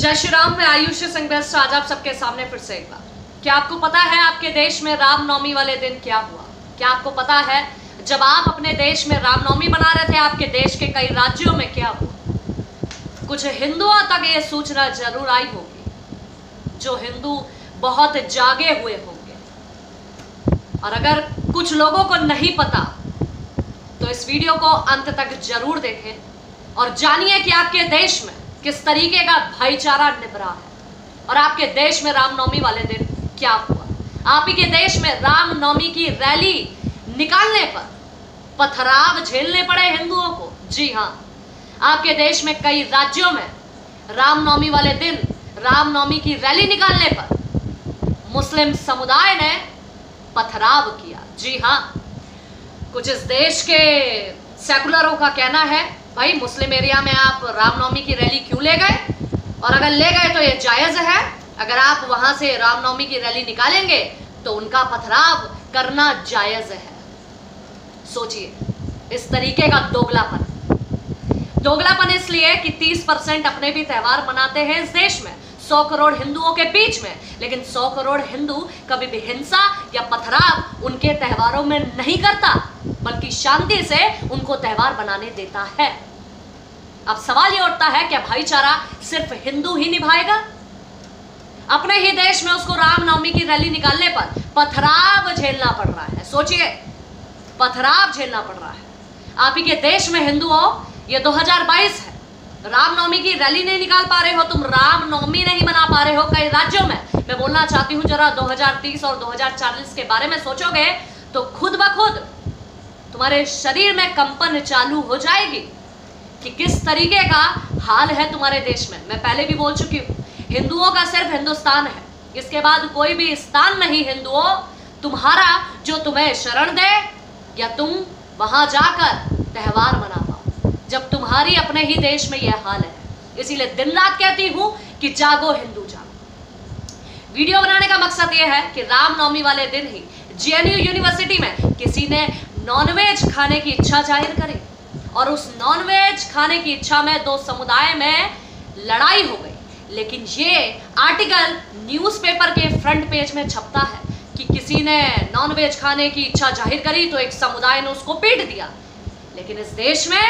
जय श्री राम। मैं आयुष सिंह बेस्ट आज आप सबके सामने फिर से एक बार। क्या आपको पता है आपके देश में रामनवमी वाले दिन क्या हुआ? क्या आपको पता है जब आप अपने देश में रामनवमी मना रहे थे आपके देश के कई राज्यों में क्या हुआ? कुछ हिंदुओं तक ये सूचना जरूर आई होगी, जो हिंदू बहुत जागे हुए होंगे। और अगर कुछ लोगों को नहीं पता तो इस वीडियो को अंत तक जरूर देखें और जानिए कि आपके देश में किस तरीके का भाईचारा निभरा है और आपके देश में रामनवमी वाले दिन क्या हुआ। आप ही के देश में रामनवमी की रैली निकालने पर पथराव झेलने पड़े हिंदुओं को। जी हाँ, आपके देश में कई राज्यों में रामनवमी वाले दिन रामनवमी की रैली निकालने पर मुस्लिम समुदाय ने पथराव किया। जी हाँ, कुछ इस देश के सेकुलरों का कहना है भाई मुस्लिम एरिया में आप रामनवमी की रैली क्यों ले गए, और अगर ले गए तो ये जायज है। अगर आप वहां से रामनवमी की रैली निकालेंगे तो उनका पथराव करना जायज है। सोचिए इस तरीके का दोगलापन इसलिए कि 30% अपने भी त्योहार मनाते हैं इस देश में 100 करोड़ हिंदुओं के बीच में, लेकिन 100 करोड़ हिंदू कभी भी हिंसा या पथराव उनके त्योहारों में नहीं करता, बल्कि शांति से उनको त्योहार बनाने देता है। अब सवाल ये उठता है क्या भाईचारा सिर्फ हिंदू ही निभाएगा? अपने ही देश में उसको रामनवमी की रैली निकालने पर पथराव झेलना पड़ रहा है। सोचिए, पथराव झेलना पड़ रहा है आप ही के देश में। हिंदुओं, ये 2022 है, रामनवमी की रैली नहीं निकाल पा रहे हो, तुम रामनवमी नहीं मना पा रहे हो कई राज्यों में। मैं बोलना चाहती हूं जरा 2030 और 2040 के बारे में सोचोगे तो खुद ब खुद तुम्हारे शरीर में कंपन चालू हो जाएगी कि किस तरीके का हाल है तुम्हारे देश में। मैं पहले भी बोल चुकी हूं, हिंदुओं का सिर्फ हिंदुस्तान है, इसके बाद कोई भी स्थान नहीं हिंदुओं तुम्हारा जो तुम्हें शरण दे या तुम वहां जाकर त्योहार मना पाओ, जब तुम्हारी अपने ही देश में यह हाल है। इसीलिए दिन रात कहती हूं कि जागो हिंदू जागो। वीडियो बनाने का मकसद यह है कि रामनवमी वाले दिन ही जेएनयू यूनिवर्सिटी में किसी ने नॉनवेज खाने की इच्छा जाहिर करी और उस नॉनवेज खाने की इच्छा में दो समुदाय में लड़ाई हो गई। लेकिन ये आर्टिकल न्यूज़पेपर के फ्रंट पेज में छपता है कि किसी ने नॉनवेज खाने की इच्छा जाहिर करी तो एक समुदाय ने उसको पीट दिया। लेकिन इस देश में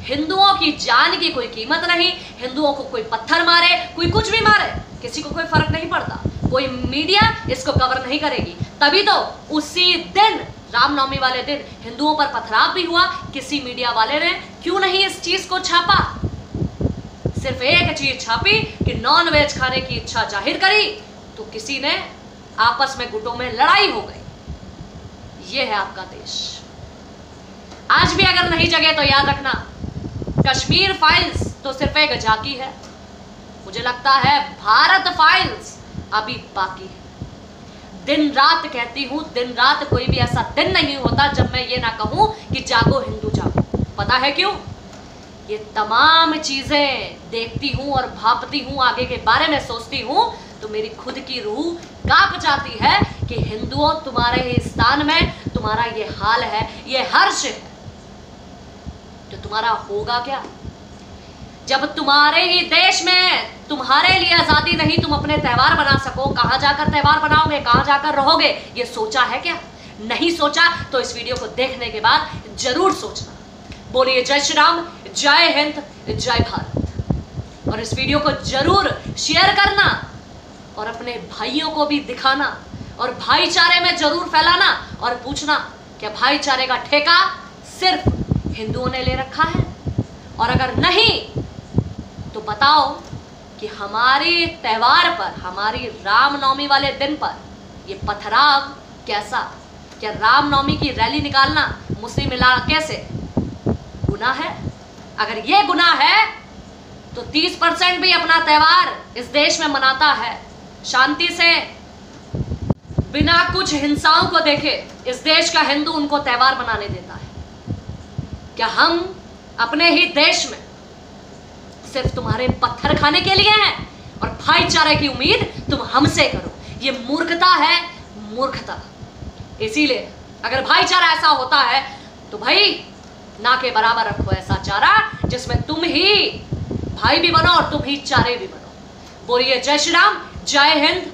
हिंदुओं की जान की कोई कीमत नहीं। हिंदुओं को कोई पत्थर मारे, कोई कुछ भी मारे, किसी को कोई फर्क नहीं पड़ता, कोई मीडिया इसको कवर नहीं करेगी। तभी तो उसी दिन रामनवमी वाले दिन हिंदुओं पर पथराव भी हुआ। किसी मीडिया वाले ने क्यों नहीं इस चीज को छापा? सिर्फ एक चीज छापी कि नॉनवेज खाने की इच्छा जाहिर करी तो किसी ने आपस में गुटों में लड़ाई हो गई। यह है आपका देश। आज भी अगर नहीं जगे तो याद रखना, कश्मीर फाइल्स तो सिर्फ एक झांकी है। मुझे लगता है भारत फाइल्स अभी बाकी है। दिन रात कहती हूं, दिन रात कोई भी ऐसा दिन नहीं होता जब मैं ये ना कहूं कि जागो हिंदू जागो। पता है क्यों? ये तमाम चीजें देखती हूं और भापती हूं, आगे के बारे में सोचती हूं तो मेरी खुद की रूह कांप जाती है कि हिंदुओं तुम्हारे ही स्थान में तुम्हारा ये हाल है, ये हर्ष है, तो तुम्हारा होगा क्या जब तुम्हारे ही देश में तुम्हारे लिए आजादी नहीं, तुम अपने त्योहार बना सको? कहां जाकर त्योहार बनाओगे, कहां जाकर रहोगे? ये सोचा है क्या? नहीं सोचा तो इस वीडियो को देखने के बाद जरूर सोचना। बोलिए जय श्री राम, जय हिंद, जय भारत। और इस वीडियो को जरूर शेयर करना और अपने भाइयों को भी दिखाना और भाईचारे में जरूर फैलाना और पूछना क्या भाईचारे का ठेका सिर्फ हिंदुओं ने ले रखा है? और अगर नहीं तो बताओ कि हमारे त्योहार पर, हमारी रामनवमी वाले दिन पर ये पथराव कैसा? क्या रामनवमी की रैली निकालना मुस्लिम इलाके से गुनाह है? अगर ये गुनाह है तो 30% भी अपना त्योहार इस देश में मनाता है शांति से, बिना कुछ हिंसाओं को देखे। इस देश का हिंदू उनको त्योहार मनाने देता है। क्या हम अपने ही देश में सिर्फ तुम्हारे पत्थर खाने के लिए हैं और भाईचारे की उम्मीद तुम हमसे करो? ये मूर्खता है, मूर्खता। इसीलिए अगर भाईचारा ऐसा होता है तो भाई ना के बराबर रखो ऐसा चारा जिसमें तुम ही भाई भी बनो और तुम ही चारे भी बनो। बोलिए जय श्री राम, जय हिंद,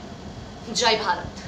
जय भारत।